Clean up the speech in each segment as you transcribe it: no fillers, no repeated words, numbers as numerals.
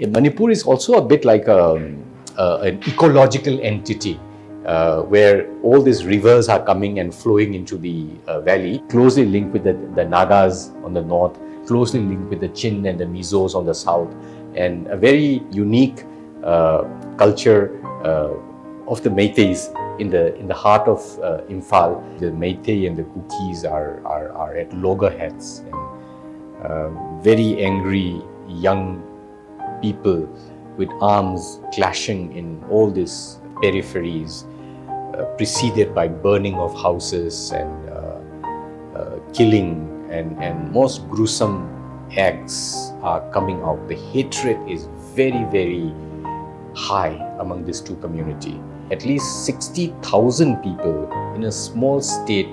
Manipur is also a bit like an ecological entity where all these rivers are coming and flowing into the valley, closely linked with the Nagas on the north, closely linked with the Chin and the Mizos on the south, and a very unique culture of the Meiteis in the heart of Imphal. The Meitei and the Kukis are at loggerheads, and very angry young people with arms clashing in all these peripheries, preceded by burning of houses and killing and most gruesome acts are coming out. The hatred is very, very high among these two communities. At least 60,000 people in a small state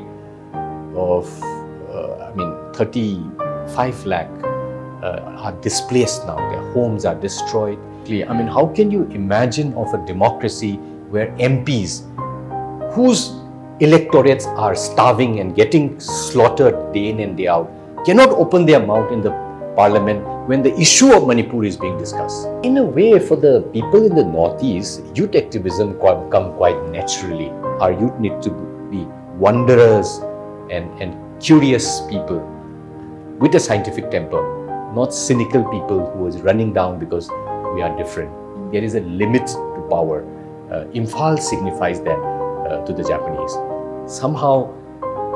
of, 35 lakh are displaced now. Their homes are destroyed. How can you imagine of a democracy where MPs, whose electorates are starving and getting slaughtered day in and day out, cannot open their mouth in the parliament when the issue of Manipur is being discussed? In a way, for the people in the northeast, youth activism come quite naturally. Our youth need to be wanderers and curious people with a scientific temper, not cynical people who is running down because we are different. There is a limit to power. Imphal signifies that to the Japanese. Somehow,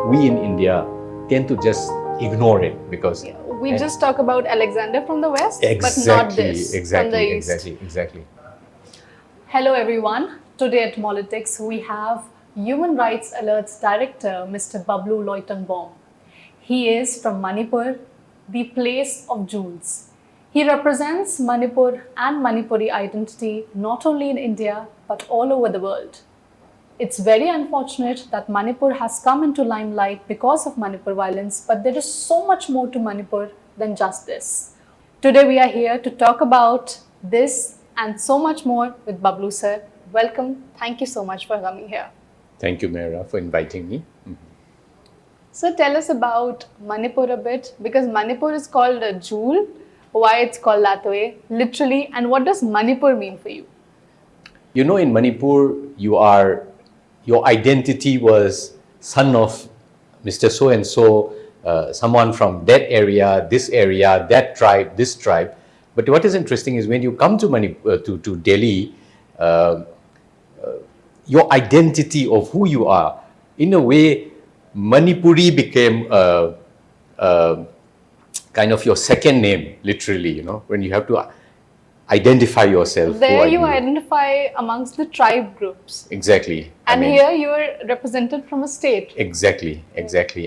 we in India tend to just ignore it because we just talk about Alexander from the west, but not this from the east. Exactly. Hello everyone. Today at Molitics we have Human Rights Alerts Director Mr. Babloo Loitongbam. He is from Manipur, the place of jewels. He represents Manipur and Manipuri identity not only in India but all over the world. It's very unfortunate that Manipur has come into limelight because of Manipur violence, but there is so much more to Manipur than just this. Today we are here to talk about this and so much more with Babloo sir. Welcome. Thank you so much for coming here. Thank you, Mahira, for inviting me. So tell us about Manipur a bit, because Manipur is called a jewel. Why it's called that way, literally, and what does Manipur mean for you? You know, in Manipur, your identity was son of Mr. So-and-so, someone from that area, that tribe, this tribe. But what is interesting is when you come to Manipur, to Delhi, your identity of who you are, in a way, Manipuri became kind of your second name, literally, when you have to identify yourself. There you identify amongst the tribe groups. Exactly. And here you are represented from a state. Exactly.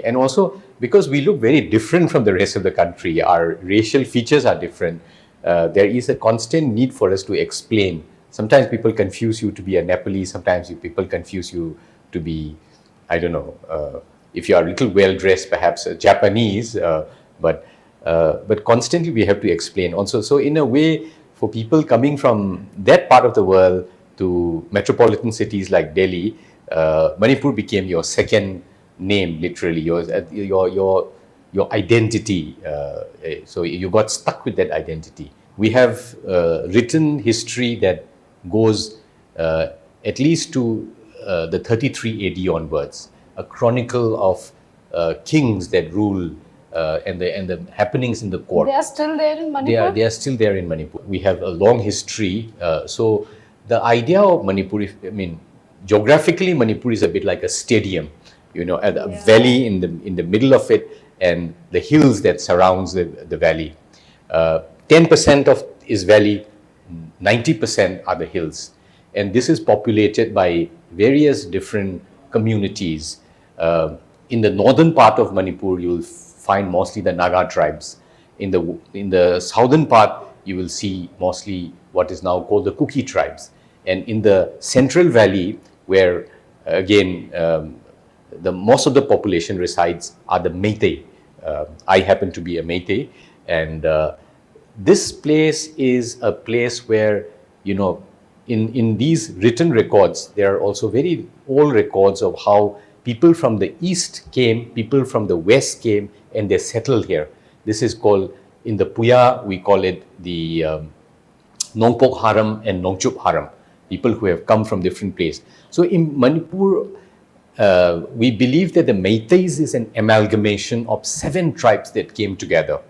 And also, because we look very different from the rest of the country, our racial features are different, there is a constant need for us to explain. Sometimes people confuse you to be a Nepali, sometimes people confuse you to be, I don't know, if you are a little well-dressed, perhaps a Japanese, but constantly we have to explain also. So in a way, for people coming from that part of the world to metropolitan cities like Delhi, Manipur became your second name, literally, your identity. So you got stuck with that identity. We have written history that goes at least to the 33 AD onwards, a chronicle of kings that rule and the happenings in the court. They are still there in Manipur? They are still there in Manipur. We have a long history. So the idea of Manipur, geographically Manipur is a bit like a stadium, a valley in the middle of it and the hills that surrounds the valley. 10% of is valley, 90% are the hills. And this is populated by various different communities. In the northern part of Manipur, you will find mostly the Naga tribes. In the southern part, you will see mostly what is now called the Kuki tribes. And in the central valley, where again most of the population resides, are the Meitei. I happen to be a Meitei, and this place is a place where, in these written records, there are also very old records of how people from the east came, people from the west came, and they settled here. This is called, in the Puya, we call it the Nongpok Haram and Nongchup Haram, people who have come from different places. So in Manipur, we believe that the Meiteis is an amalgamation of 7 tribes that came together.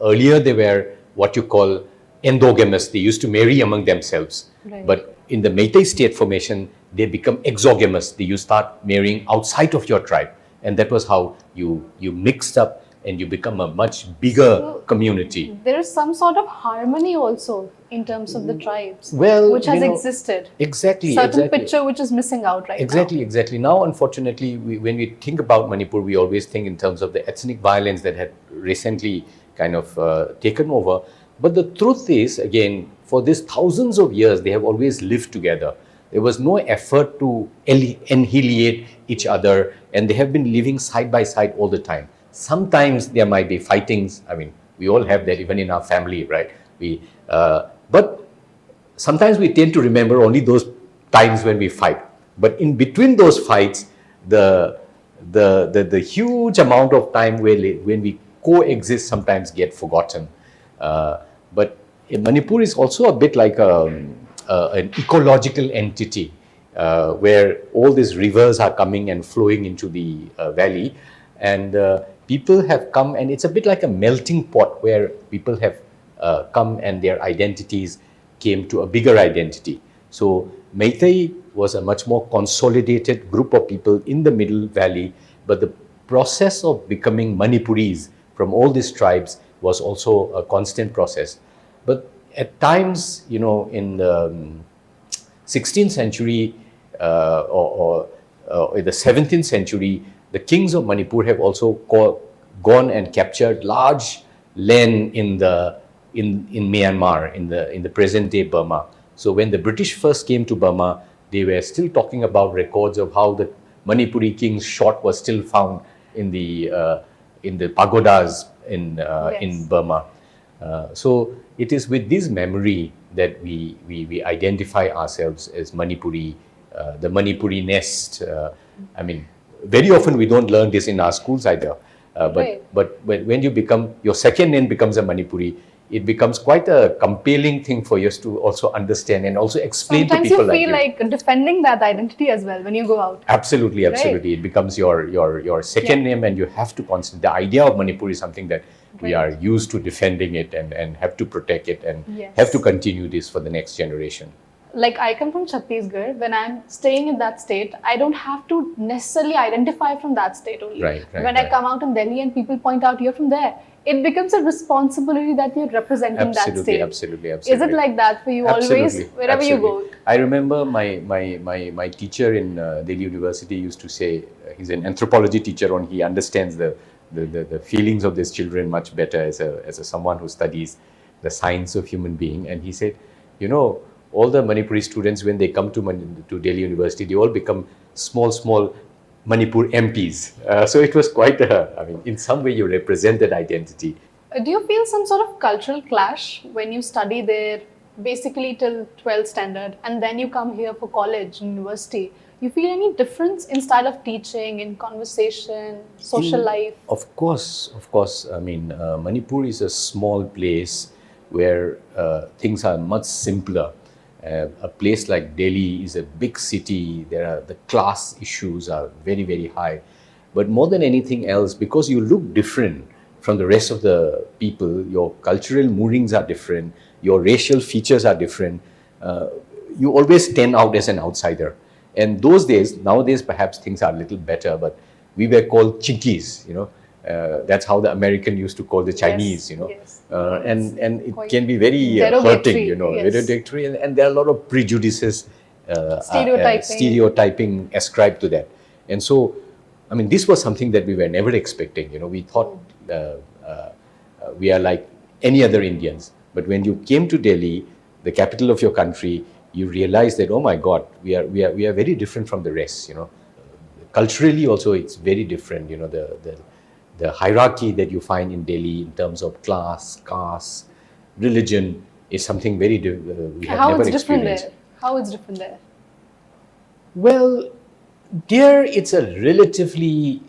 Earlier, they were what you call endogamous. They used to marry among themselves. Right. But in the Meitei state formation, they become exogamous. You start marrying outside of your tribe. And that was how you mixed up and you become a much bigger community. There is some sort of harmony also in terms of the tribes, Well, which has you know, existed. Exactly. Certain exactly. picture which is missing out right Exactly. Now, unfortunately, when we think about Manipur, we always think in terms of the ethnic violence that had recently kind of taken over. But the truth is, again, for these thousands of years, they have always lived together. There was no effort to annihilate each other, and they have been living side by side all the time. Sometimes there might be fightings. I mean, we all have that even in our family, right? But sometimes we tend to remember only those times when we fight. But in between those fights, the huge amount of time when we coexist sometimes get forgotten. But Manipur is also a bit like an ecological entity where all these rivers are coming and flowing into the valley, and people have come, and it's a bit like a melting pot where people have come and their identities came to a bigger identity. So Meitei was a much more consolidated group of people in the Middle Valley, but the process of becoming Manipuris from all these tribes was also a constant process. But at times, you know, in the 16th century or in the 17th century, the kings of Manipur have also gone and captured large land in Myanmar, in the present day Burma. So when the British first came to Burma, they were still talking about records of how the Manipuri king's shot was still found in the pagodas in Burma. So it is with this memory that we identify ourselves as Manipuri, the Manipuri nest. I mean, very often we don't learn this in our schools either. But when you become, your second name becomes a Manipuri, it becomes quite a compelling thing for us to also understand and also explain Sometimes to people you feel like defending that identity as well when you go out. Absolutely. Right. It becomes your second name, and you have to consider the idea of Manipur is something that we are used to defending it and have to protect it and have to continue this for the next generation. Like I come from Chhattisgarh, when I'm staying in that state, I don't have to necessarily identify from that state only. When I come out in Delhi and people point out you're from there, it becomes a responsibility that you're representing that state. Absolutely. Is it like that for you always, wherever you go? I remember my teacher in Delhi University used to say, he's an anthropology teacher, and he understands the feelings of these children much better as someone who studies the science of human being. And he said, you know, all the Manipuri students, when they come to Delhi University, they all become small Manipur MPs. So it was quite in some way you represent that identity. Do you feel some sort of cultural clash when you study there basically till 12th standard and then you come here for college, university? You feel any difference in style of teaching, in conversation, social life? Of course. I mean, Manipur is a small place where things are much simpler. A place like Delhi is a big city. The class issues are very, very high. But more than anything else, because you look different from the rest of the people, your cultural moorings are different, your racial features are different, you always stand out as an outsider. And nowadays perhaps things are a little better, but we were called Chinkies, you know. That's how the American used to call the Chinese, you know. And it can be very hurting, you know, derogatory, and there are a lot of prejudices, stereotyping ascribed to that. And so, I mean, this was something that we were never expecting, you know. We thought we are like any other Indians. But when you came to Delhi, the capital of your country, you realize that, oh my God, we are very different from the rest, you know. Culturally also, it's very different, you know, the hierarchy that you find in Delhi in terms of class, caste, religion is something very we have never experienced. How it's different there? Well, there it's a relatively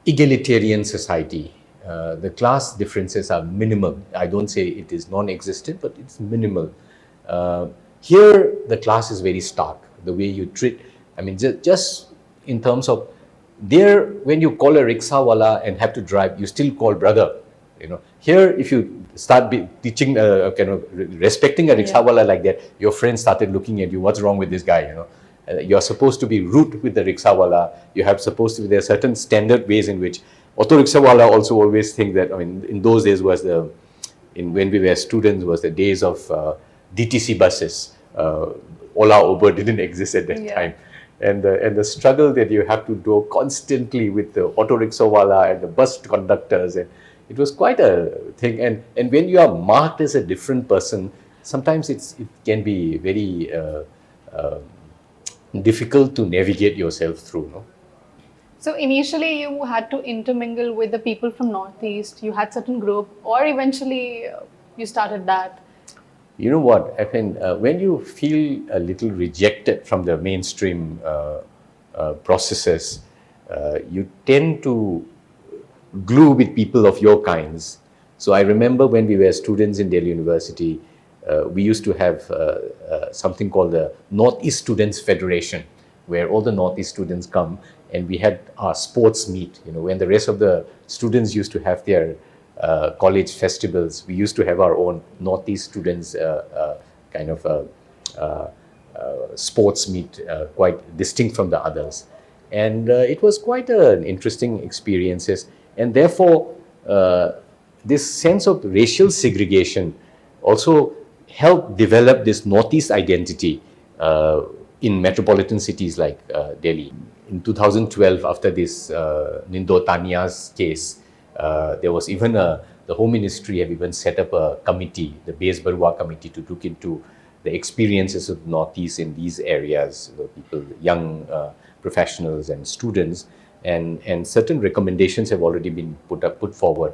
egalitarian society. The class differences are minimal. I don't say it is non-existent, but it's minimal. Here, the class is very stark. The way you treat, I mean, just in terms of there, when you call a rickshawala and have to drive, you still call brother. You know, here if you start teaching, kind of respecting a rickshawala like that, your friends started looking at you. What's wrong with this guy? You know, you are supposed to be rude with the rickshawala. You have supposed to be, there are certain standard ways in which auto rickshawala also always think that. I mean, in those days was the when we were students was the days of DTC buses. Ola, Uber didn't exist at that time. And the struggle that you have to do constantly with the auto rickshawala and the bus conductors, and it was quite a thing. And when you are marked as a different person, sometimes it can be very difficult to navigate yourself through. No? So initially you had to intermingle with the people from Northeast, you had certain group, or eventually you started that? You know what, I mean, when you feel a little rejected from the mainstream processes, you tend to glue with people of your kinds. So I remember when we were students in Delhi University, we used to have something called the Northeast Students Federation, where all the Northeast students come, and we had our sports meet. You know, when the rest of the students used to have their college festivals, we used to have our own Northeast students kind of sports meet, quite distinct from the others. And it was quite an interesting experiences. And therefore, this sense of racial segregation also helped develop this Northeast identity in metropolitan cities like Delhi. In 2012, after this Nindo Tania's case, there was even the Home Ministry have even set up a committee, the Base Barua committee, to look into the experiences of the Northeast in these areas, the people, young professionals and students, and certain recommendations have already been put forward.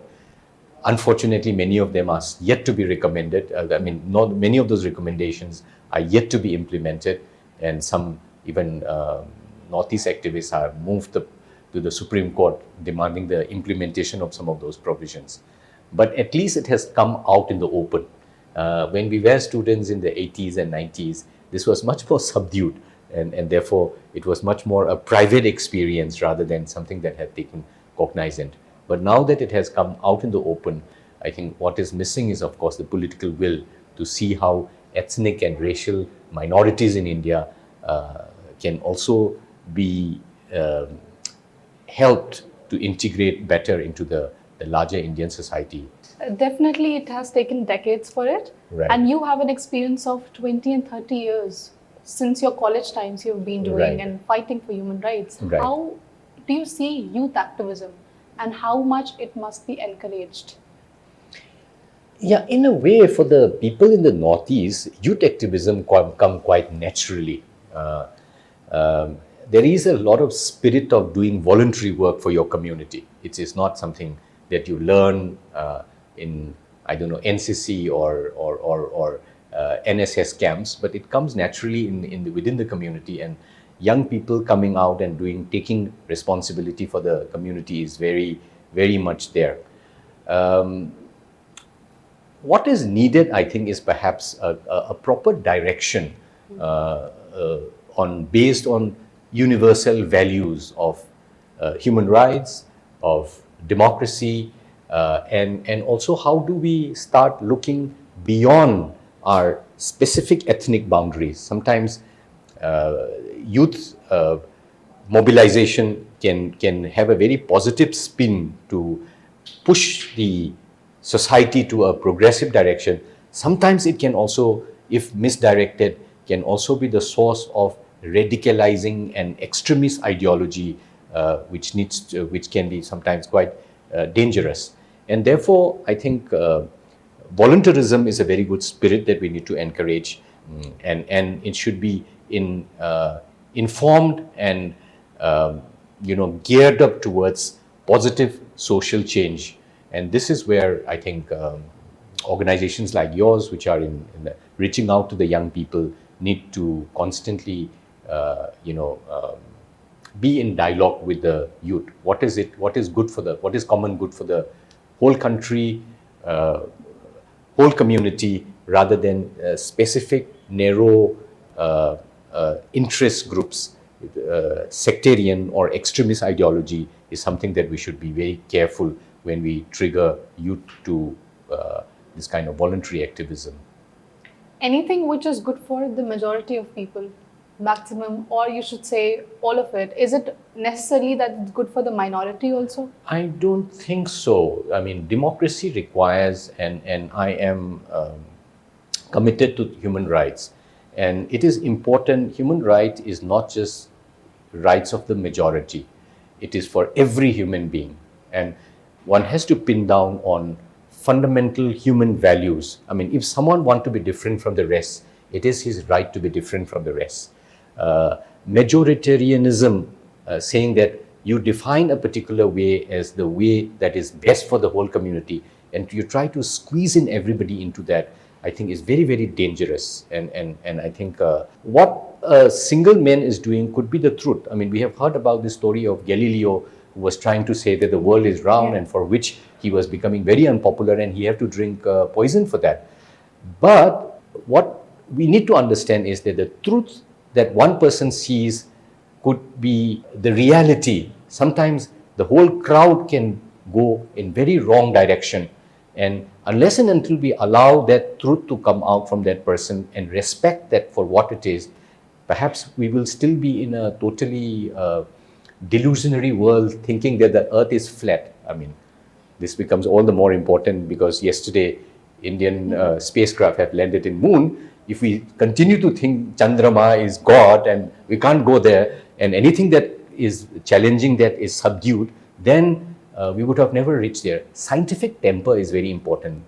Unfortunately, many of them are yet to be recommended. I mean, not many of those recommendations are yet to be implemented, and some even Northeast activists have moved to the Supreme Court demanding the implementation of some of those provisions. But at least it has come out in the open. When we were students in the 80s and 90s, this was much more subdued, and therefore it was much more a private experience rather than something that had taken cognizant. But now that it has come out in the open, I think what is missing is, of course, the political will to see how ethnic and racial minorities in India can also be helped to integrate better into the larger Indian society. Definitely, it has taken decades for it. Right. And you have an experience of 20 and 30 years since your college times you've been doing Right. and fighting for human rights. Right. How do you see youth activism and how much it must be encouraged? Yeah, in a way, for the people in the Northeast, youth activism come quite naturally. There is a lot of spirit of doing voluntary work for your community. It is not something that you learn in, I don't know, NCC or NSS camps, but it comes naturally within the community, and young people coming out and taking responsibility for the community is very, very much there. What is needed, I think, is perhaps a proper direction based on universal values of human rights, of democracy, and also how do we start looking beyond our specific ethnic boundaries. Sometimes youth mobilization can have a very positive spin to push the society to a progressive direction. Sometimes it can also, if misdirected, can also be the source of radicalizing an extremist ideology, which can be sometimes quite dangerous. And therefore, I think voluntarism is a very good spirit that we need to encourage, and it should be informed and geared up towards positive social change. And this is where I think organizations like yours, which are reaching out to the young people, need to constantly be in dialogue with the youth. What is common good for the whole country, whole community, rather than specific, narrow interest groups. Sectarian or extremist ideology is something that we should be very careful when we trigger youth to this kind of voluntary activism. Anything which is good for the majority of people, maximum, or you should say all of it, is it necessarily that it's good for the minority also? I don't think so. I mean, democracy requires, and I am committed to human rights. And it is important, human right is not just rights of the majority. It is for every human being. And one has to pin down on fundamental human values. I mean, if someone wants to be different from the rest, it is his right to be different from the rest. Majoritarianism, saying that you define a particular way as the way that is best for the whole community, and you try to squeeze in everybody into that, I think is very, very dangerous. And I think what a single man is doing could be the truth. I mean, we have heard about the story of Galileo, who was trying to say that the world is round, and for which he was becoming very unpopular and he had to drink poison for that. But what we need to understand is that the truth that one person sees could be the reality. Sometimes the whole crowd can go in very wrong direction. And unless and until we allow that truth to come out from that person and respect that for what it is, perhaps we will still be in a totally delusionary world thinking that the earth is flat. I mean, this becomes all the more important because yesterday Indian spacecraft have landed in moon. If we continue to think Chandrama is God and we can't go there, and anything that is challenging that is subdued, then we would have never reached there. Scientific temper is very important.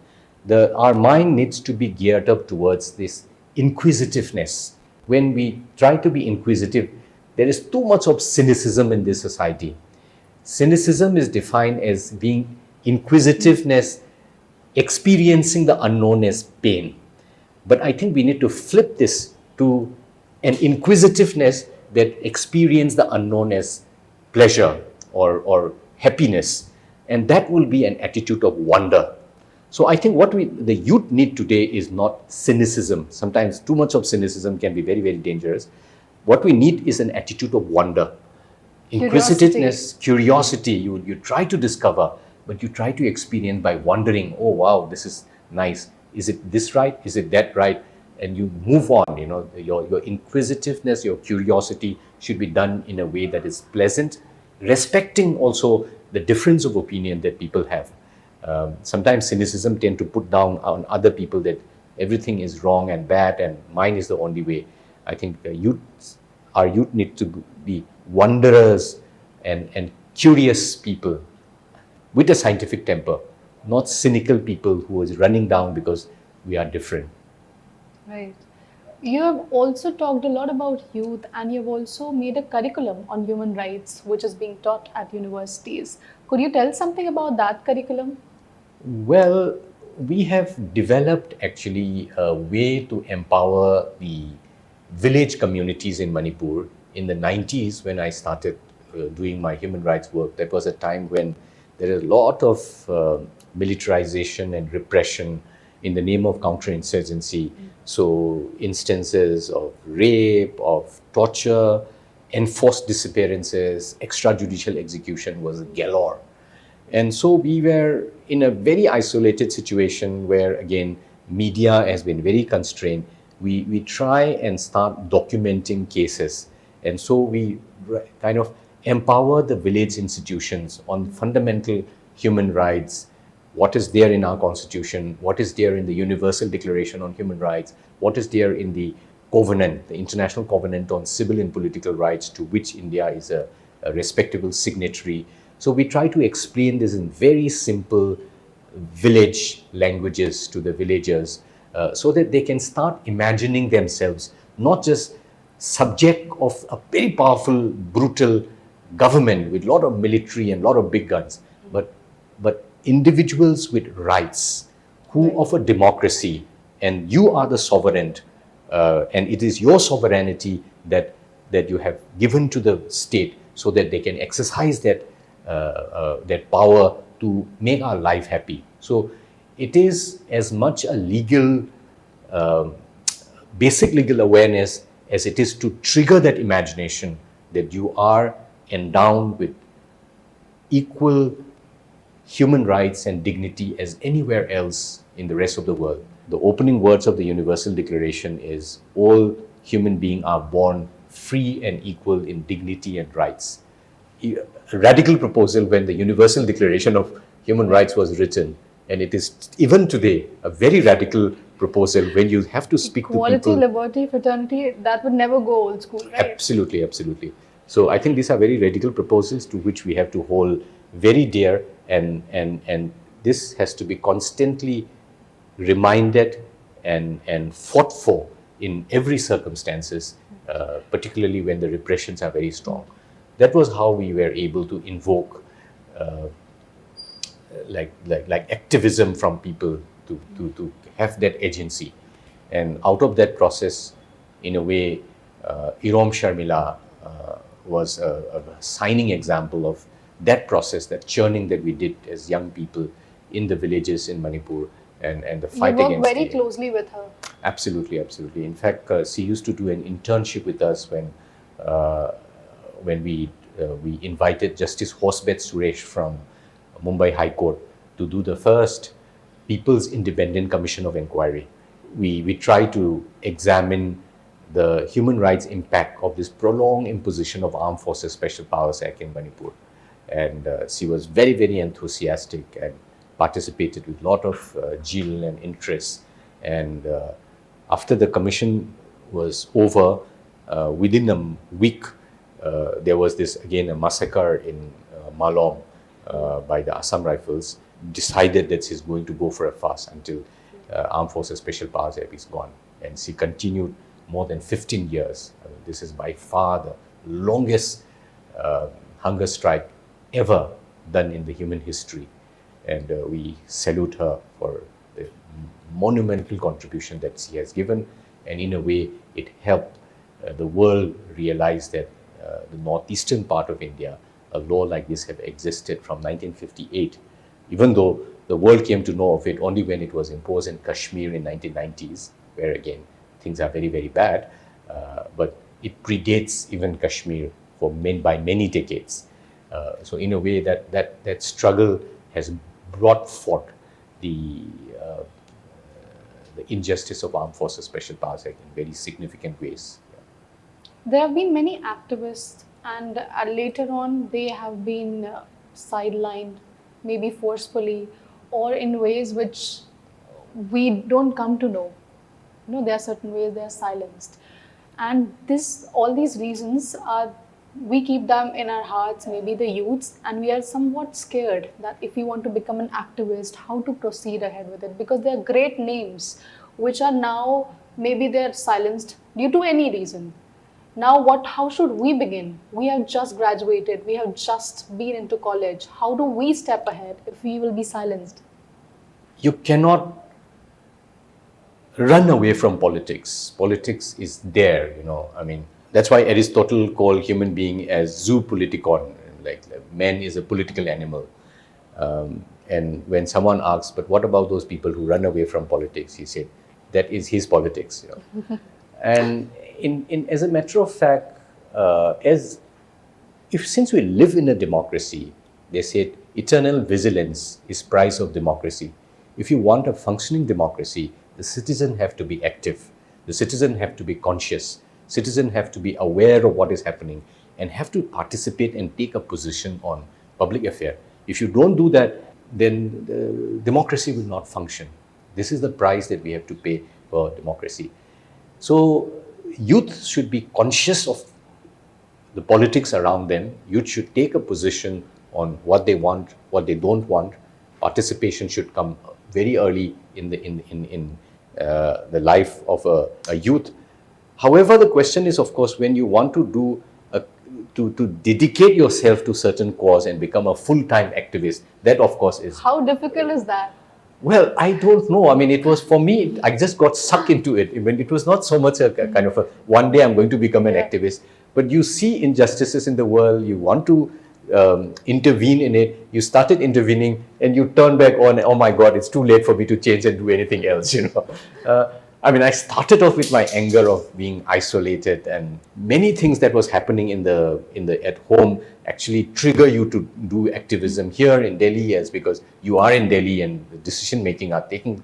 Our mind needs to be geared up towards this inquisitiveness. When we try to be inquisitive, there is too much of cynicism in this society. Cynicism is defined as being inquisitiveness, experiencing the unknown as pain. But I think we need to flip this to an inquisitiveness that experience the unknown as pleasure or happiness. And that will be an attitude of wonder. So I think what the youth need today is not cynicism. Sometimes too much of cynicism can be very, very dangerous. What we need is an attitude of wonder. Inquisitiveness, curiosity, you try to discover, but you try to experience by wondering, oh wow, this is nice. Is it this right? Is it that right? And you move on, you know, your inquisitiveness, your curiosity should be done in a way that is pleasant, respecting also the difference of opinion that people have. Sometimes cynicism tend to put down on other people that everything is wrong and bad and mine is the only way. I think our youth need to be wanderers and curious people with a scientific temper, not cynical people who is running down because we are different. Right. You have also talked a lot about youth, and you've also made a curriculum on human rights which is being taught at universities. Could you tell something about that curriculum? Well, we have developed actually a way to empower the village communities in Manipur. In the 90s, when I started doing my human rights work, that was a time when there is a lot of militarization and repression in the name of counterinsurgency. So instances of rape, of torture, enforced disappearances, extrajudicial execution was galore. And so we were in a very isolated situation where, again, media has been very constrained. We try and start documenting cases. And so we kind of empower the village institutions on fundamental human rights, what is there in our constitution, what is there in the Universal Declaration on Human Rights, what is there in the covenant, the International Covenant on Civil and Political Rights, to which India is a respectable signatory. So we try to explain this in very simple village languages to the villagers so that they can start imagining themselves not just subject of a very powerful, brutal government with a lot of military and a lot of big guns, but individuals with rights who offer democracy, and you are the sovereign, and it is your sovereignty that you have given to the state so that they can exercise that power to make our life happy. So it is as much a legal um, basic legal awareness as it is to trigger that imagination that you are endowed with equal human rights and dignity as anywhere else in the rest of the world. The opening words of the Universal Declaration is all human beings are born free and equal in dignity and rights. A radical proposal when the Universal Declaration of Human Rights was written, and it is even today a very radical proposal when you have to speak Equality, to people. liberty, fraternity, that would never go old school, right? Absolutely, absolutely. So I think these are very radical proposals to which we have to hold very dear, and this has to be constantly reminded and fought for in every circumstances, particularly when the repressions are very strong. That was how we were able to invoke like activism from people to have that agency. And out of that process, in a way, Irom Sharmila was a shining example of that process, that churning that we did as young people in the villages in Manipur, and the fight You against work very the- closely with her. Absolutely, absolutely. In fact, she used to do an internship with us when we invited Justice Horsebet Suresh from Mumbai High Court to do the first People's Independent Commission of Inquiry. We try to examine the human rights impact of this prolonged imposition of Armed Forces Special Powers Act in Manipur. And she was very, very enthusiastic and participated with a lot of zeal and interest. And after the commission was over, within a week, there was this, again, a massacre in Malong by the Assam Rifles, decided that she's going to go for a fast until Armed Forces Special Powers Act is gone. And she continued more than 15 years. I mean, this is by far the longest hunger strike ever done in the human history. And we salute her for the monumental contribution that she has given. And in a way, it helped the world realize that the northeastern part of India, a law like this had existed from 1958, even though the world came to know of it only when it was imposed in Kashmir in 1990s, where again, things are very, very bad. But it predates even Kashmir by many decades. So in a way, that struggle has brought forth the injustice of Armed Forces Special Powers Act in very significant ways. There have been many activists, and later on they have been sidelined, maybe forcefully, or in ways which we don't come to know. You know, there are certain ways they are silenced. And all these reasons are, we keep them in our hearts, maybe the youths, and we are somewhat scared that if we want to become an activist, how to proceed ahead with it, because they are great names which are now, maybe they're silenced due to any reason. Now how should we begin? We have just graduated, we have just been into college. How do we step ahead if we will be silenced? You cannot run away from politics. Politics is there, I mean, that's why Aristotle called human being as zoo politikon, like man is a political animal. And when someone asks, but what about those people who run away from politics? He said, that is his politics. And as a matter of fact, since we live in a democracy, they said eternal vigilance is price of democracy. If you want a functioning democracy, the citizen have to be active. The citizen have to be conscious. Citizen have to be aware of what is happening and have to participate and take a position on public affair. If you don't do that, then the democracy will not function. This is the price that we have to pay for democracy. So youth should be conscious of the politics around them. Youth should take a position on what they want, what they don't want. Participation should come very early in the life of a youth. However, the question is, of course, when you want to do to dedicate yourself to certain cause and become a full-time activist, that of course is... How difficult is that? Well, I don't know. I mean, it was, for me, I just got sucked into it. It was not so much a kind of one day I'm going to become an activist. But you see injustices in the world, you want to intervene in it, you started intervening and you turn back on, oh my God, it's too late for me to change and do anything else, I mean, I started off with my anger of being isolated, and many things that was happening in the at home actually trigger you to do activism here in Delhi, as because you are in Delhi and the decision making are taking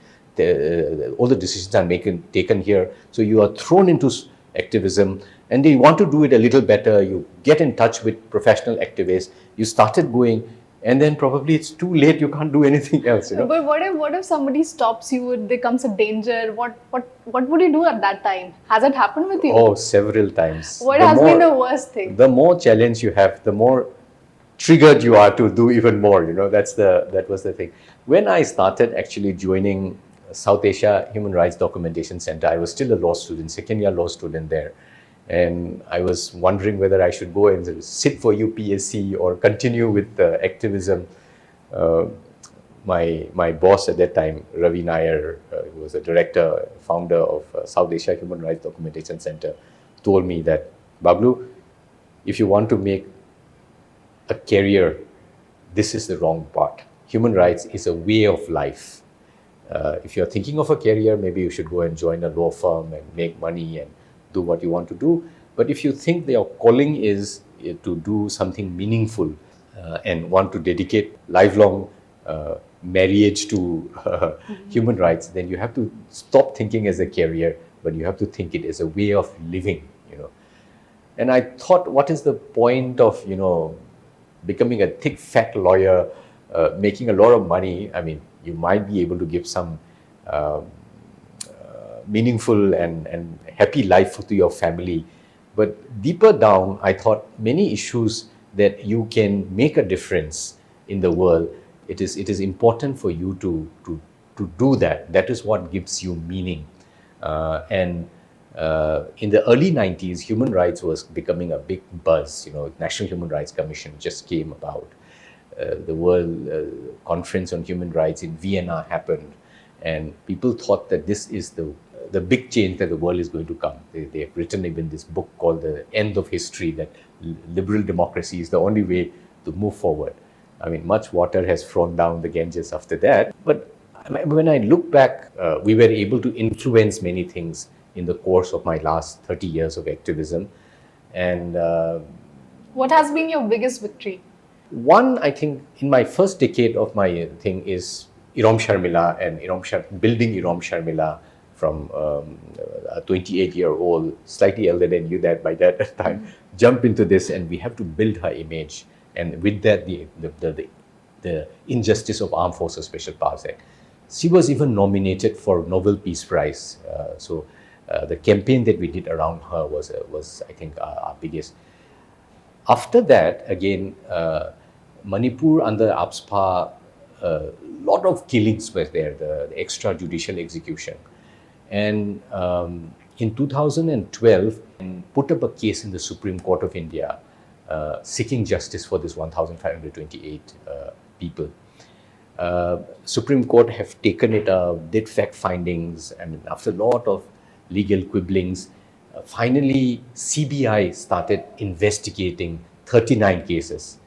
all the decisions are taken here. So you are thrown into activism, and you want to do it a little better. You get in touch with professional activists. You started going. And then probably it's too late. You can't do anything else, you know. But what if somebody stops you? It becomes a danger. What would you do at that time? Has it happened with you? Oh, several times. What has been the worst thing? The more challenge you have, the more triggered you are to do even more. You know, that was the thing. When I started actually joining South Asia Human Rights Documentation Center, I was still a law student, second year law student there. And I was wondering whether I should go and sit for UPSC or continue with activism. My boss at that time, Ravi Nair, who was a director, founder of South Asia Human Rights Documentation Center, told me that, Babloo, if you want to make a career, this is the wrong part. Human rights is a way of life. If you're thinking of a career, maybe you should go and join a law firm and make money and do what you want to do. But if you think that your calling is to do something meaningful and want to dedicate lifelong marriage to human rights, then you have to stop thinking as a career, but you have to think it as a way of living, you know. And I thought, what is the point of, you know, becoming a thick, fat lawyer, making a lot of money? I mean, you might be able to give some meaningful and happy life to your family. But deeper down, I thought many issues that you can make a difference in the world, it is important for you to do that. That is what gives you meaning. In the early 90s, human rights was becoming a big buzz. You know, National Human Rights Commission just came about. The World Conference on Human Rights in Vienna happened. And people thought that this is the big change that the world is going to come. They have written even this book called The End of History, that liberal democracy is the only way to move forward. I mean, much water has flown down the Ganges after that. But when I look back, we were able to influence many things in the course of my last 30 years of activism. And what has been your biggest victory? One, I think, in my first decade of my thing is Irom Sharmila and building Irom Sharmila from a 28-year-old, slightly elder than you by that time, jump into this, and we have to build her image. And with that, the injustice of Armed Forces Special Powers Act. She was even nominated for Nobel Peace Prize. So the campaign that we did around her was I think, our biggest. After that, again, Manipur under APSPA, a lot of killings were there, the extrajudicial execution. And in 2012, put up a case in the Supreme Court of India seeking justice for this 1,528 people. Supreme Court have taken it up, did fact findings, and after a lot of legal quibblings, finally CBI started investigating 39 cases.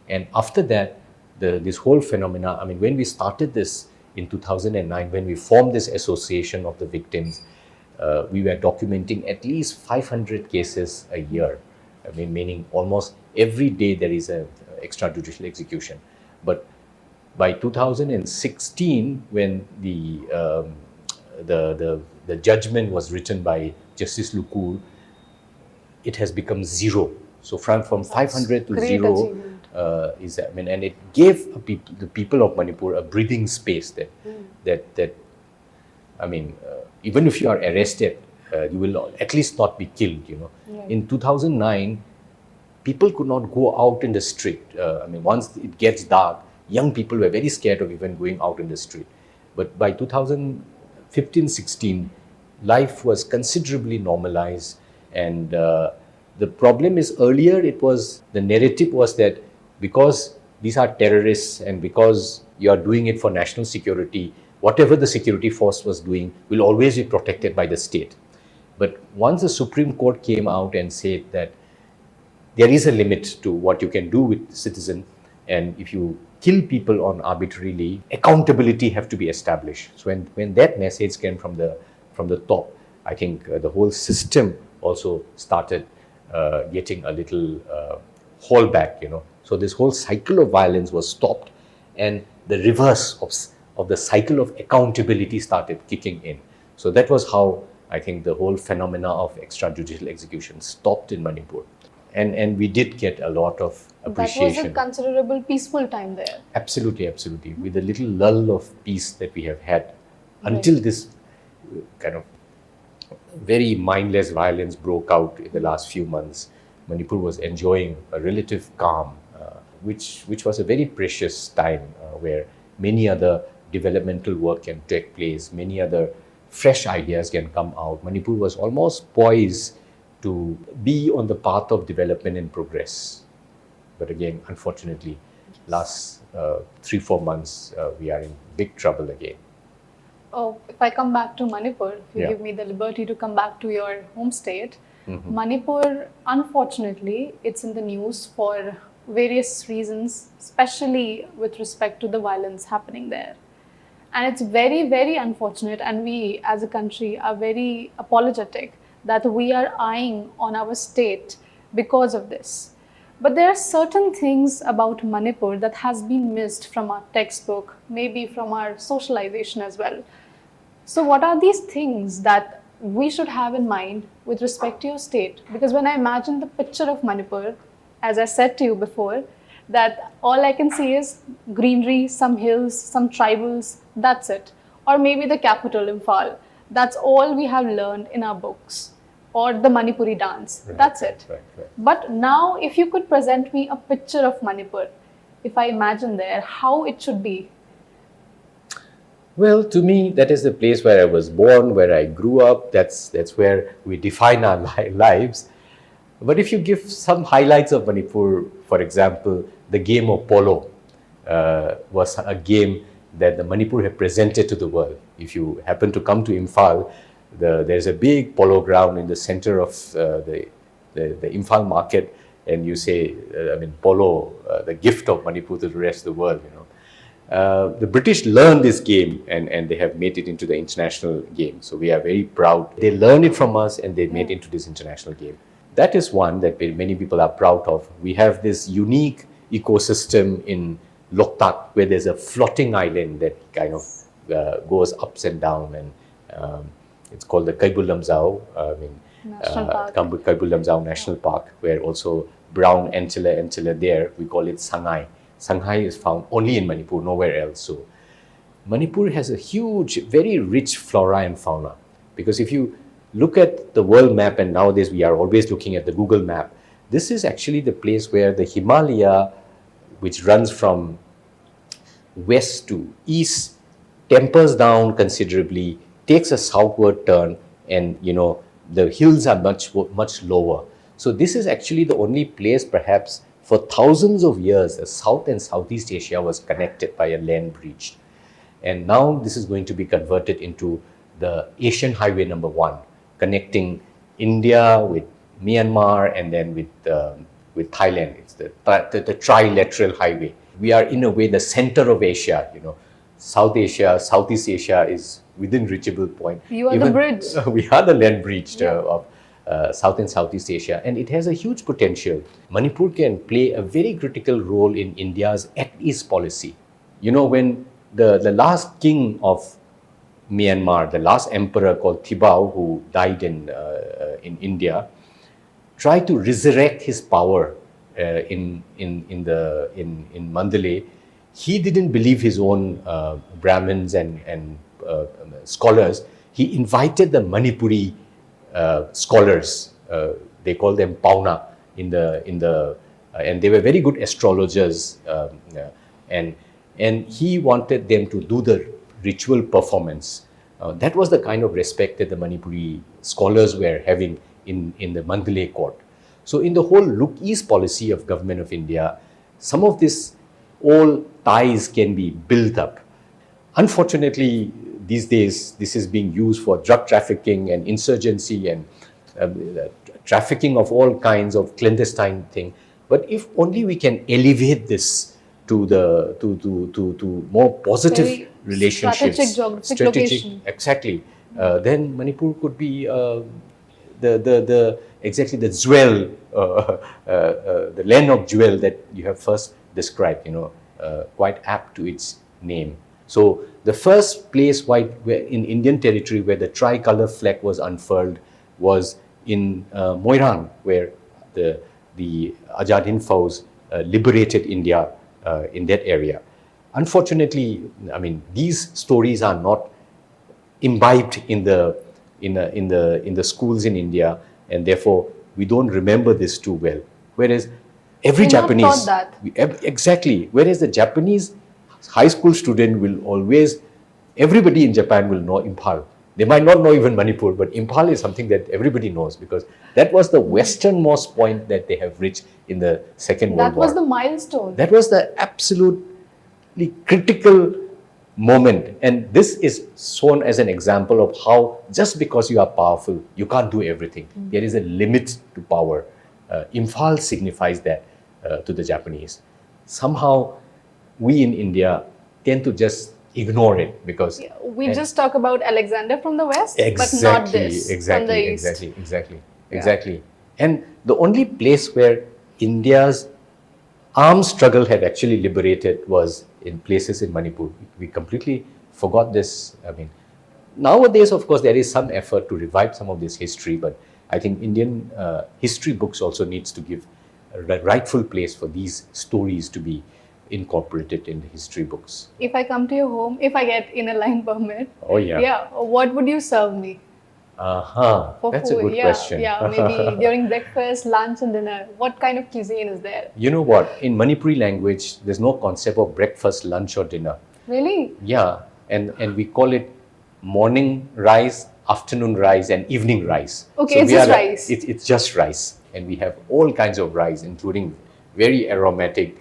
And after that, this whole phenomena, I mean, when we started this in 2009, when we formed this association of the victims, we were documenting at least 500 cases a year. I mean, meaning almost every day there is an extrajudicial execution. But by 2016, when the judgment was written by Justice Lukur, it has become zero. So from 500 to zero is, I mean, and it gave the people of Manipur a breathing space that I mean, even if you are arrested, you will at least not be killed, you know. Right. In 2009, people could not go out in the street. I mean, once it gets dark, young people were very scared of even going out in the street. But by 2015-16, life was considerably normalized. And the problem is, earlier the narrative was that because these are terrorists and because you are doing it for national security, whatever the security force was doing will always be protected by the state. But once the Supreme Court came out and said that there is a limit to what you can do with citizens, and if you kill people on arbitrarily, accountability have to be established. So when that message came from the from the top, I think the whole system also started getting a little hold back, So this whole cycle of violence was stopped, and the reverse of the cycle of accountability started kicking in. So that was how I think the whole phenomena of extrajudicial execution stopped in Manipur. And we did get a lot of appreciation. That was a considerable peaceful time there. Absolutely, absolutely. With a little lull of peace that we have had until this kind of very mindless violence broke out in the last few months. Manipur was enjoying a relative calm, which was a very precious time where many other developmental work can take place, many other fresh ideas can come out. Manipur was almost poised to be on the path of development and progress. But again, unfortunately, last 3-4 months, we are in big trouble again. Oh, if I come back to Manipur, if you give me the liberty to come back to your home state, Manipur, unfortunately, it's in the news for various reasons, especially with respect to the violence happening there. And it's very, very unfortunate, and we as a country are very apologetic that we are eyeing on our state because of this. But there are certain things about Manipur that has been missed from our textbook, maybe from our socialization as well. So what are these things that we should have in mind with respect to your state? Because when I imagine the picture of Manipur, as I said to you before, that all I can see is greenery, some hills, some tribals, that's it. Or maybe the capital, Imphal. That's all we have learned in our books. Or the Manipuri dance, that's it. Right. But now if you could present me a picture of Manipur, if I imagine there, how it should be. Well, to me, that is the place where I was born, where I grew up. That's where we define our lives. But if you give some highlights of Manipur, for example, the game of polo was a game that the Manipur had presented to the world. If you happen to come to Imphal, there's a big polo ground in the center of the Imphal market, and you say, polo, the gift of Manipur to the rest of the world, The British learned this game and they have made it into the international game. So we are very proud. They learned it from us and they made it into this international game. That is one that many people are proud of. We have this unique ecosystem in Loktak where there's a floating island that kind of goes ups and down, and it's called the Kaibul Lamzao, Kaibul Lamzao National Park, where also brown antler there, we call it Sangai. Sangai is found only in Manipur, nowhere else. So Manipur has a huge, very rich flora and fauna, because if you look at the world map, and nowadays we are always looking at the Google map, this is actually the place where the Himalaya, which runs from west to east, tempers down considerably, takes a southward turn, and the hills are much lower. So this is actually the only place, perhaps for thousands of years, South and Southeast Asia was connected by a land bridge. And now this is going to be converted into the Asian Highway number 1, connecting India with Myanmar and then with Thailand. It's the trilateral highway. We are in a way the center of Asia, South Asia, Southeast Asia is within reachable point. You are the bridge. We are the land bridge of South and Southeast Asia, and it has a huge potential. Manipur can play a very critical role in India's Act East policy. When the last king of Myanmar, the last emperor called Thibaw, who died in India, tried to resurrect his power in Mandalay. He didn't believe his own Brahmins and scholars. He invited the Manipuri scholars. They call them Pauna and they were very good astrologers. And he wanted them to do the ritual performance. That was the kind of respect that the Manipuri scholars were having in the Mandalay court. So in the whole Look East policy of Government of India, some of this old ties can be built up. Unfortunately, these days, this is being used for drug trafficking and insurgency and trafficking of all kinds of clandestine thing. But if only we can elevate this to more positive relationships. Strategic, exactly. then Manipur could be the exactly the jewel, the land of jewel that you have first described, quite apt to its name. So the first place where in Indian territory where the tricolor flag was unfurled was in Moirang, where the Azad Hind Fauj liberated India in that area. Unfortunately, I mean, these stories are not imbibed in the schools in India, and therefore we don't remember this too well. Whereas every We're not Japanese, taught that. exactly. Whereas the Japanese high school student will always, everybody in Japan will know Imphal. They might not know even Manipur, but Imphal is something that everybody knows because that was the westernmost point that they have reached in the Second World That War. was the milestone. That was the absolutely critical moment. And this is shown as an example of how just because you are powerful, you can't do everything. There is a limit to power. Imphal signifies that to the Japanese. Somehow, we in India tend to just ignore it because We just talk about Alexander from the west, but not exactly, this exactly, from the east. exactly. And the only place where India's armed struggle had actually liberated was in places in Manipur. We completely forgot this. I mean, nowadays, of course, there is some effort to revive some of this history, but I think Indian history books also needs to give a rightful place for these stories to be incorporated in the history books. If I come to your home, if I get in a line permit, Oh yeah. what would you serve me? For That's a food? good question. Yeah, maybe during breakfast, lunch, and dinner. What kind of cuisine is there? You know what? In Manipuri language, there's no concept of breakfast, lunch, or dinner. Really? Yeah, and we call it morning rice, afternoon rice, and evening rice. Okay, it's just rice. It's just rice, and we have all kinds of rice, including very aromatic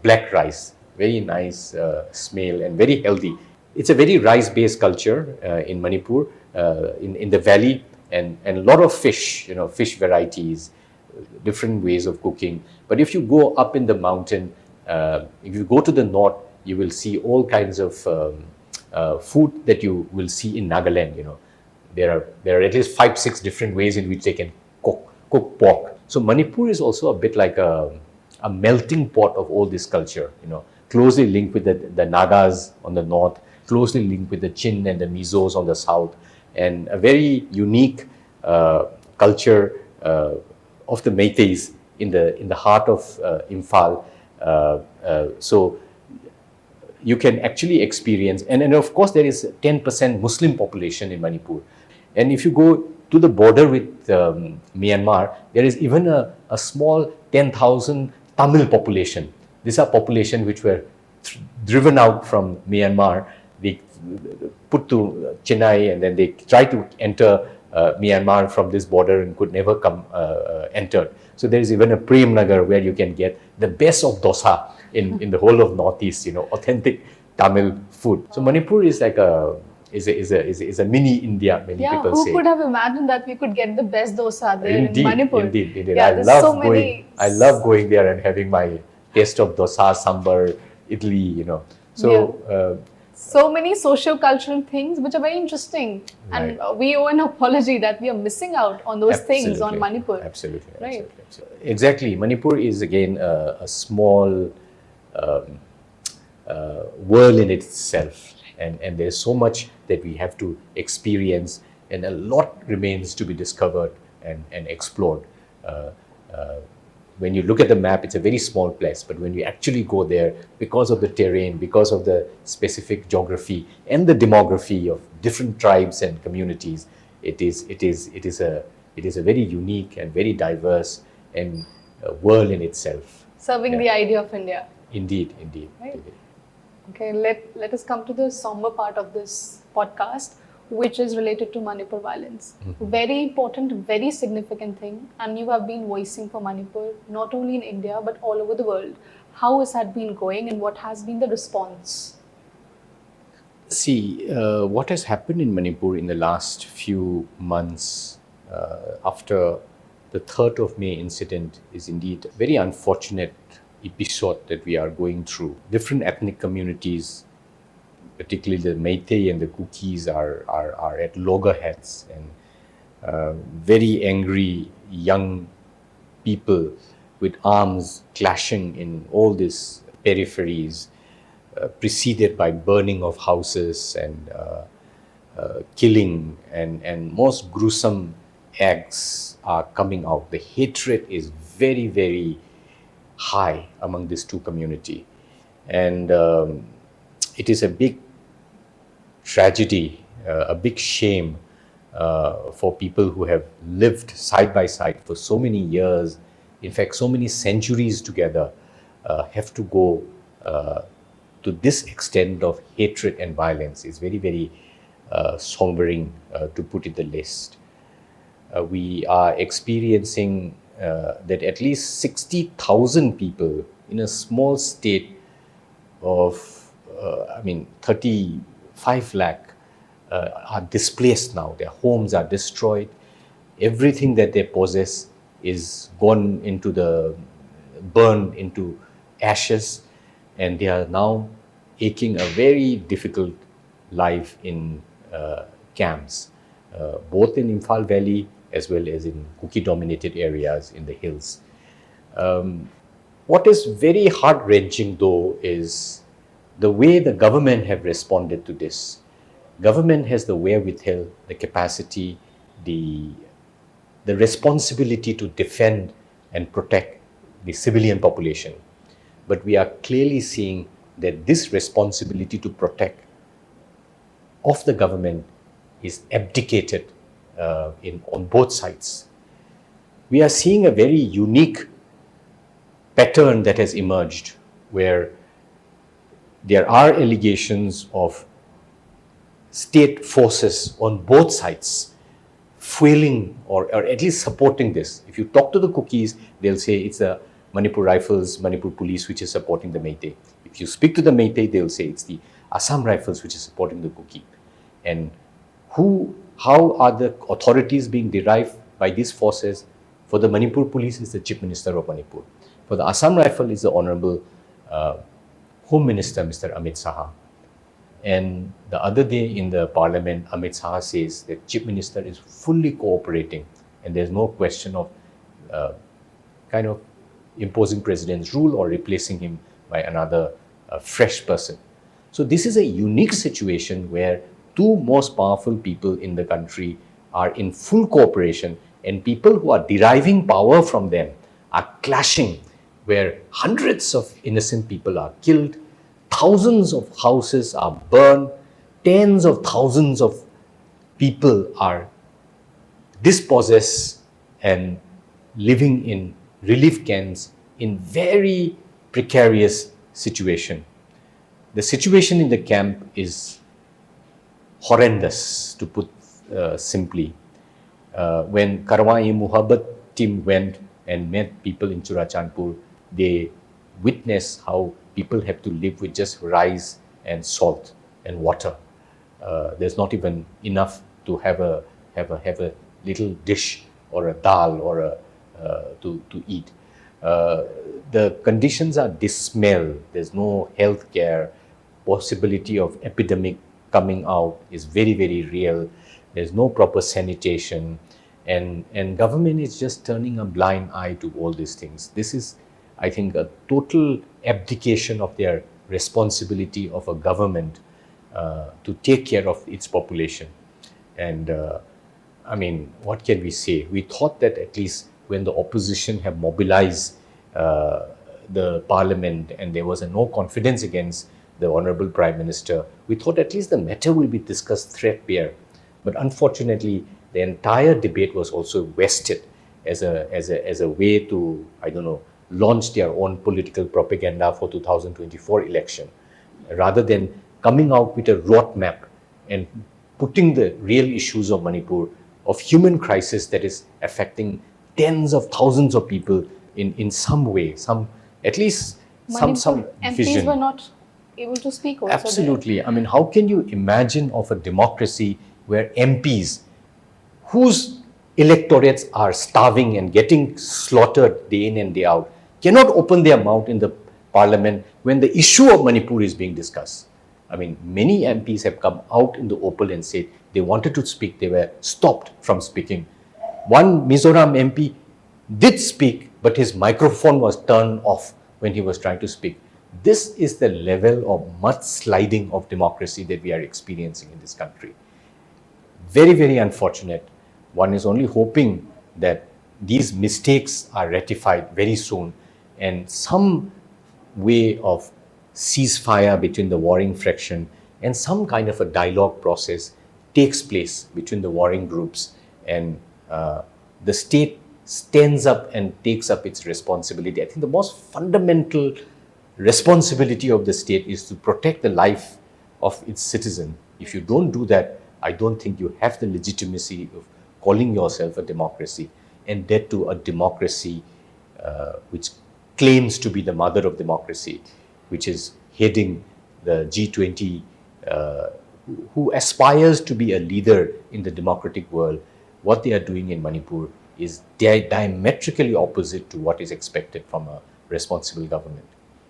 black rice, very nice smell and very healthy. It's a very rice-based culture in Manipur, in the valley, and a lot of fish, fish varieties, different ways of cooking. But if you go up in the mountain, if you go to the north, you will see all kinds of food that you will see in Nagaland. There are at least 5-6 different ways in which they can cook pork. So Manipur is also a bit like a melting pot of all this culture. Closely linked with the Nagas on the north, closely linked with the Chin and the Mizos on the south, and a very unique culture of the Meiteis in the heart of Imphal. So you can actually experience, and of course there is 10% Muslim population in Manipur. And if you go to the border with Myanmar, there is even a small 10,000 Tamil population. These are population which were driven out from Myanmar. They put to Chennai, and then they tried to enter Myanmar from this border and could never come enter. So there is even a Prem Nagar where you can get the best of dosa in the whole of Northeast. Authentic Tamil food. So Manipur is like is a mini India. Many people say. Who could have imagined that we could get the best dosa there in Manipur? Indeed. Yeah, I love going there and having my taste of dosa, sambar, idli. So many socio-cultural things which are very interesting, Right. and we owe an apology that we are missing out on those things on Manipur. Absolutely. Right. Exactly. Manipur is again a small world in itself, and there's so much that we have to experience, and a lot remains to be discovered and explored. When you look at the map, it's a very small place, but when you actually go there, because of the terrain, because of the specific geography and the demography of different tribes and communities, it is a very unique and very diverse and world in itself. Serving the idea of India. Indeed. Right. Okay, let us come to the somber part of this podcast, which is related to Manipur violence. Very important, very significant thing, and you have been voicing for Manipur not only in India but all over the world. How has that been going, and what has been the response? See, what has happened in Manipur in the last few months after the 3rd of May incident is indeed a very unfortunate episode that we are going through. Different ethnic communities particularly the Meitei and the Kukis are at loggerheads, and very angry young people with arms clashing in all these peripheries, preceded by burning of houses and killing, and most gruesome acts are coming out. The hatred is very, very high among these two community, and it is a big tragedy, a big shame for people who have lived side by side for so many years, in fact so many centuries together, have to go to this extent of hatred and violence. Is very, very sombering, to put it the least. We are experiencing that at least 60,000 people in a small state of 35 lakh are displaced now. Their homes are destroyed. Everything that they possess is burned into ashes, and they are now aching a very difficult life in camps, both in Imphal Valley as well as in Kuki-dominated areas in the hills. What is very heart-wrenching though is the way the government have responded to this. Government has the wherewithal, the capacity, the responsibility to defend and protect the civilian population. But we are clearly seeing that this responsibility to protect of the government is abdicated on both sides. We are seeing a very unique pattern that has emerged, where there are allegations of state forces on both sides fueling or at least supporting this. If you talk to the Kukis, they'll say it's the Manipur Rifles, Manipur Police which is supporting the Meitei. If you speak to the Meitei, they'll say it's the Assam Rifles which is supporting the Kuki. And how are the authorities being derived by these forces? For the Manipur Police is the Chief Minister of Manipur. For the Assam Rifle is the Honorable Home Minister, Mr. Amit Saha. And the other day in the parliament, Amit Saha says that Chief Minister is fully cooperating and there's no question of kind of imposing president's rule or replacing him by another fresh person. So this is a unique situation where two most powerful people in the country are in full cooperation, and people who are deriving power from them are clashing, where hundreds of innocent people are killed, thousands of houses are burned, tens of thousands of people are dispossessed and living in relief camps in very precarious situation. The situation in the camp is horrendous, to put simply. When Karwai Muhabbat team went and met people in Churachandpur, they witnessed how people have to live with just rice and salt and water. There's not even enough to have a little dish or a dal or to eat. The conditions are dismal. There's no health care. Possibility of epidemic coming out is very, very real. There's no proper sanitation, and government is just turning a blind eye to all these things. This is, I think, a total abdication of their responsibility of a government to take care of its population. And I mean, what can we say? We thought that at least when the opposition have mobilized the parliament and there was a no confidence against the Honorable Prime Minister, we thought at least the matter will be discussed threadbare. But unfortunately, the entire debate was also wasted as a way to, I don't know, launch their own political propaganda for 2024 election, rather than coming out with a roadmap and putting the real issues of Manipur, of human crisis that is affecting tens of thousands of people in some way, at least some MPs vision. were not able to speak also. Absolutely. I mean, how can you imagine of a democracy where MPs, whose electorates are starving and getting slaughtered day in and day out, cannot open their mouth in the parliament when the issue of Manipur is being discussed? I mean, many MPs have come out in the open and said they wanted to speak, they were stopped from speaking. One Mizoram MP did speak, but his microphone was turned off when he was trying to speak. This is the level of mudsliding of democracy that we are experiencing in this country. Very, very unfortunate. One is only hoping that these mistakes are rectified very soon and some way of ceasefire between the warring faction and some kind of a dialogue process takes place between the warring groups, and the state stands up and takes up its responsibility. I think the most fundamental responsibility of the state is to protect the life of its citizen. If you don't do that, I don't think you have the legitimacy of calling yourself a democracy, and that to a democracy which claims to be the mother of democracy, which is heading the G20, who aspires to be a leader in the democratic world. What they are doing in Manipur is diametrically opposite to what is expected from a responsible government.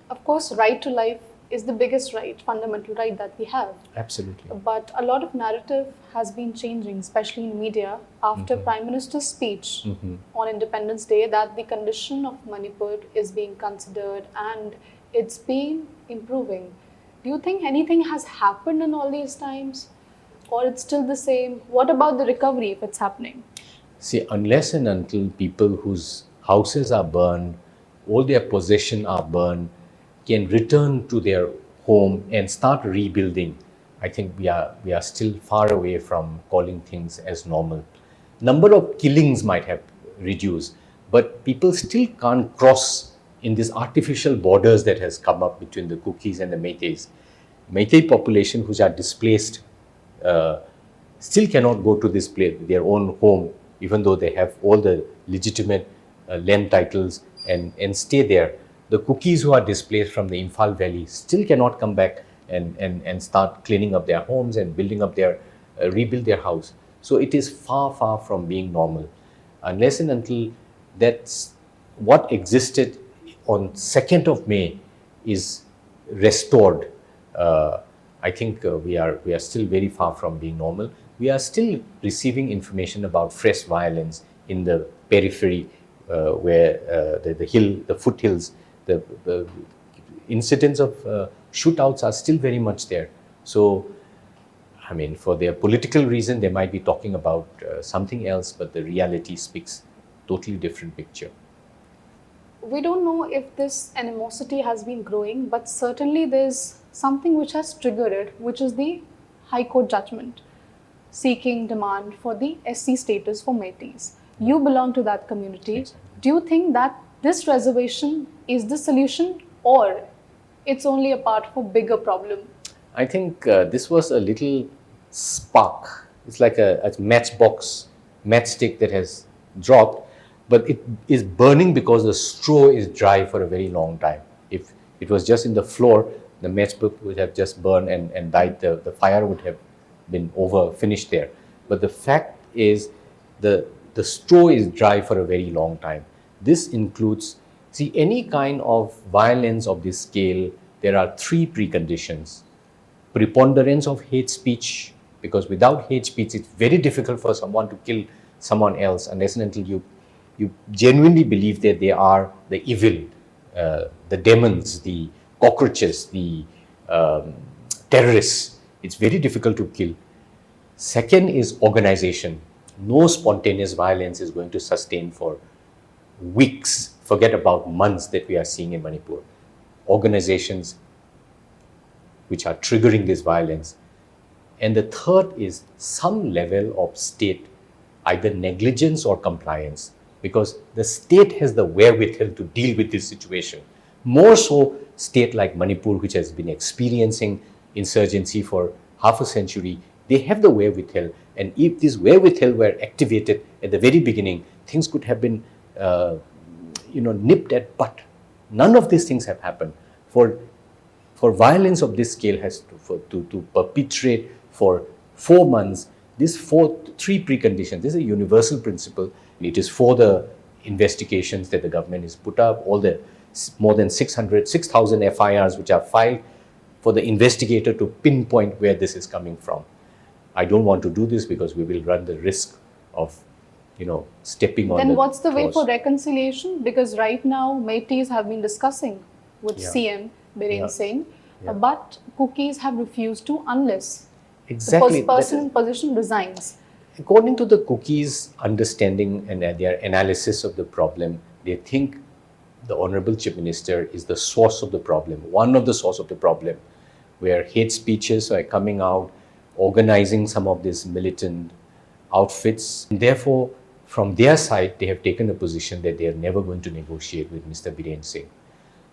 Of course, right to life is the biggest right, fundamental right that we have. Absolutely. But a lot of narrative has been changing, especially in media, after Prime Minister's speech on Independence Day, that the condition of Manipur is being considered and it's been improving. Do you think anything has happened in all these times? Or it's still the same? What about the recovery if it's happening? See, unless and until people whose houses are burned, all their possessions are burned, can return to their home and start rebuilding, I think we are still far away from calling things as normal. Number of killings might have reduced, but people still can't cross in these artificial borders that has come up between the Kukis and the Meiteis. Meitei population which are displaced still cannot go to this place, their own home, even though they have all the legitimate land titles and stay there. The Kukis who are displaced from the Imphal Valley still cannot come back and start cleaning up their homes and building up their, rebuild their house. So it is far, far from being normal. Unless and until that's what existed on 2nd of May is restored, I think we are still very far from being normal. We are still receiving information about fresh violence in the periphery where the foothills, the incidents of shootouts are still very much there. So, I mean, for their political reason, they might be talking about something else, but the reality speaks totally different picture. We don't know if this animosity has been growing, but certainly there's something which has triggered it, which is the High Court judgment seeking demand for the SC status for Meiteis. You belong to that community. Exactly. Do you think that this reservation is the solution, or it's only a part of a bigger problem? I think this was a little spark. It's like a matchstick that has dropped, but it is burning because the straw is dry for a very long time. If it was just in the floor, the matchbook would have just burned and died. The fire would have been finished there. But the fact is, the straw is dry for a very long time. This includes, see, any kind of violence of this scale, there are 3 preconditions. Preponderance of hate speech, because without hate speech, it's very difficult for someone to kill someone else unless and until you genuinely believe that they are the evil, the demons, the cockroaches, the terrorists. It's very difficult to kill. Second is organization. No spontaneous violence is going to sustain for weeks, forget about months that we are seeing in Manipur. Organizations which are triggering this violence. And the third is some level of state, either negligence or compliance, because the state has the wherewithal to deal with this situation. More so, state like Manipur, which has been experiencing insurgency for half a century, they have the wherewithal. And if this wherewithal were activated at the very beginning, things could have been nipped at bud. None of these things have happened. For violence of this scale to perpetrate for 4 months, these 3 preconditions, this is a universal principle. It is for the investigations that the government has put up, all the more than 6,000 FIRs which are filed. for the investigator to pinpoint where this is coming from. I don't want to do this because we will run the risk of, stepping on Then the what's the way toes. for reconciliation? Because right now, Métis have been discussing with Yeah. CM Biren Yeah. Singh, Yeah. but cookies have refused to unless Exactly. the person in position resigns. According to the cookies' understanding and their analysis of the problem, they think the Honorable Chief Minister is the source of the problem, one of the source of the problem, where hate speeches are coming out, organizing some of these militant outfits. And therefore, from their side, they have taken a position that they are never going to negotiate with Mr. Biren Singh.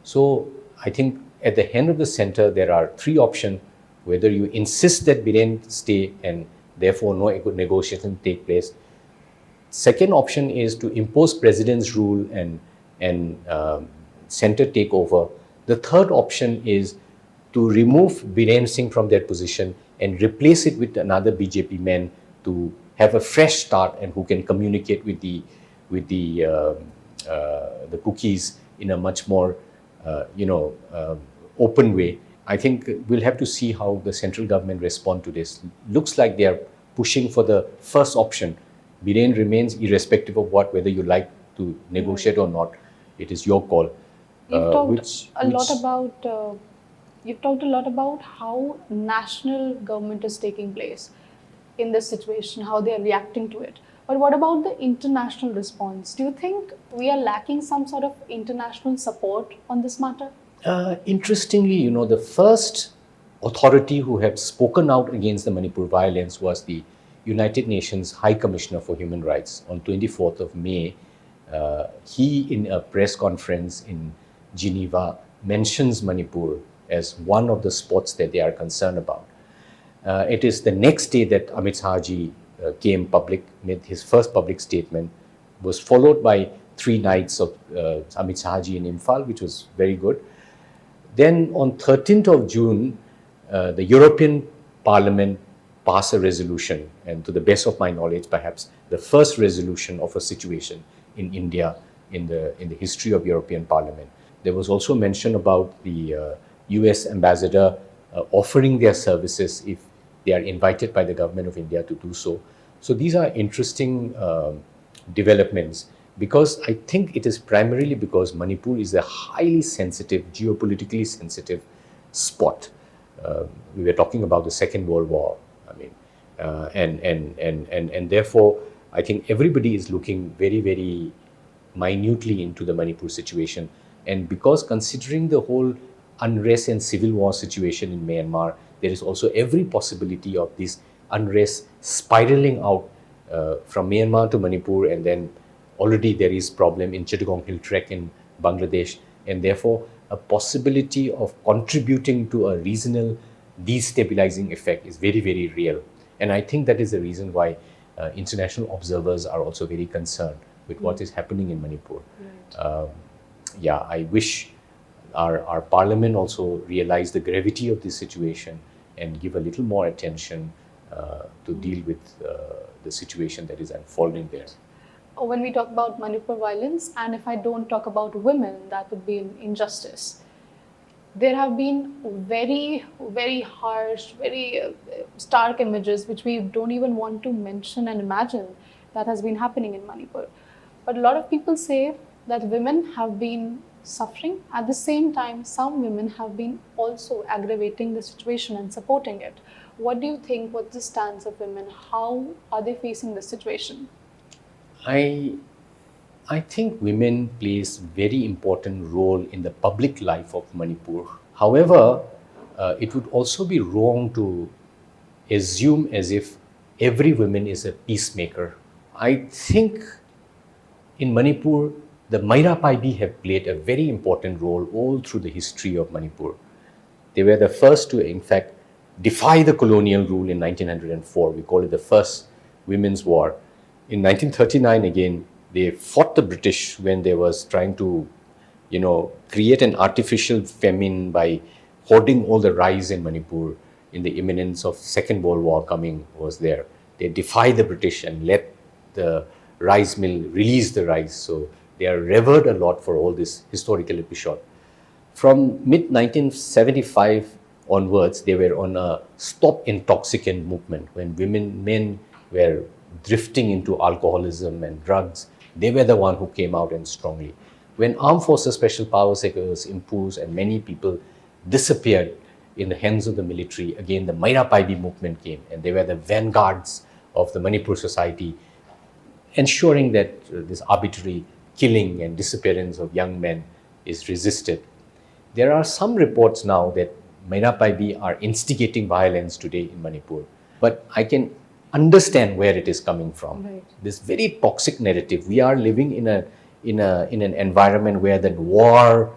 So I think at the hand of the center, there are three options: whether you insist that Biren stay and therefore no negotiation take place. Second option is to impose president's rule and center takeover. The third option is to remove Biren Singh from that position and replace it with another BJP man to have a fresh start and who can communicate with the cookies in a much more open way. I think we'll have to see how the central government respond to this. Looks like they are pushing for the first option. Biren remains irrespective of whether you like to negotiate or not. It is your call. You've talked a lot about how national government is taking place in this situation, how they are reacting to it. But what about the international response? Do you think we are lacking some sort of international support on this matter? Interestingly, the first authority who had spoken out against the Manipur violence was the United Nations High Commissioner for Human Rights. On 24th of May, he, in a press conference in Geneva, mentions Manipur as one of the spots that they are concerned about. It is the next day that Amit Sahaji came public, made his first public statement, was followed by 3 nights of Amit Sahaji in Imphal, which was very good. Then on 13th of June, the European Parliament passed a resolution, and to the best of my knowledge, perhaps the first resolution of a situation in India in the history of European Parliament. There was also mention about the US ambassador offering their services if they are invited by the government of India to do so. So these are interesting developments, because I think it is primarily because Manipur is a highly sensitive, geopolitically sensitive spot. We were talking about the Second World War. I mean, and therefore, I think everybody is looking very, very minutely into the Manipur situation. And because considering the whole unrest and civil war situation in Myanmar, there is also every possibility of this unrest spiraling out from Myanmar to Manipur, and then already there is problem in Chittagong Hill Trek in Bangladesh, and therefore a possibility of contributing to a regional destabilizing effect is very, very real. And I think that is the reason why international observers are also very concerned with what is happening in Manipur. Right. I wish our parliament also realize the gravity of this situation and give a little more attention to deal with the situation that is unfolding there. When we talk about Manipur violence, and if I don't talk about women, that would be an injustice. There have been very, very harsh, very stark images which we don't even want to mention and imagine that has been happening in Manipur. But a lot of people say that women have been suffering. At the same time, some women have been also aggravating the situation and supporting it. What do you think? What's the stance of women? How are they facing the situation? I think women plays very important role in the public life of Manipur. However, it would also be wrong to assume as if every woman is a peacemaker. I think in Manipur, the Mahira Paibi have played a very important role all through the history of Manipur. They were the first to, in fact, defy the colonial rule in 1904. We call it the First Women's War. In 1939, again, they fought the British when they was trying to, create an artificial famine by hoarding all the rice in Manipur in the imminence of Second World War coming was there. They defied the British and let the rice mill release the rice. So they are revered a lot for all this historical episode. From mid-1975 onwards, they were on a stop intoxicant movement. When men were drifting into alcoholism and drugs, they were the one who came out and strongly. When armed forces special powers was imposed and many people disappeared in the hands of the military, again the myriad movement came, and they were the vanguards of the Manipur society, ensuring that this arbitrary killing and disappearance of young men is resisted. There are some reports now that myriad are instigating violence today in Manipur, but I can understand where it is coming from. Right. This very toxic narrative. We are living in an environment where the war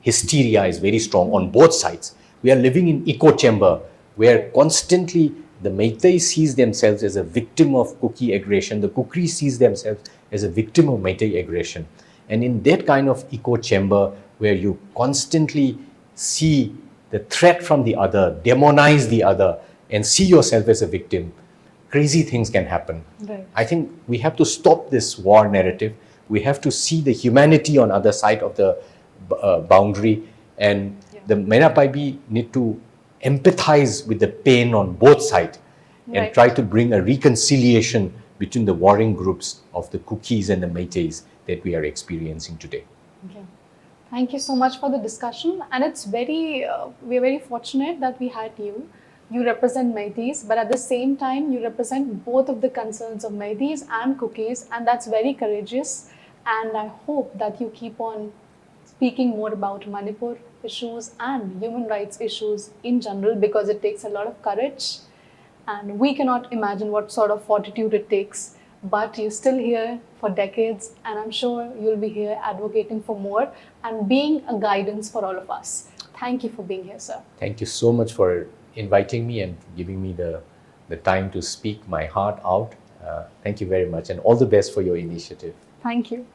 hysteria is very strong on both sides. We are living in echo chamber where constantly the Meitei sees themselves as a victim of Kuki aggression. The Kukri sees themselves as a victim of Meitei aggression. And in that kind of echo chamber where you constantly see the threat from the other, demonize the other, and see yourself as a victim, crazy things can happen. Right. I think we have to stop this war narrative. We have to see the humanity on other side of the boundary, and the myriad need to empathize with the pain on both sides and Right. try to bring a reconciliation between the warring groups of the Kukis and the Meiteis that we are experiencing today. Okay. Thank you so much for the discussion, and it's very we're very fortunate that we had you. You represent Meiteis, but at the same time you represent both of the concerns of Meiteis and Kukis, and that's very courageous. And I hope that you keep on speaking more about Manipur issues and human rights issues in general, because it takes a lot of courage and we cannot imagine what sort of fortitude it takes. But you're still here for decades, and I'm sure you'll be here advocating for more and being a guidance for all of us. Thank you for being here, sir. Thank you so much for inviting me and giving me the time to speak my heart out. Thank you very much, and all the best for your initiative. Thank you.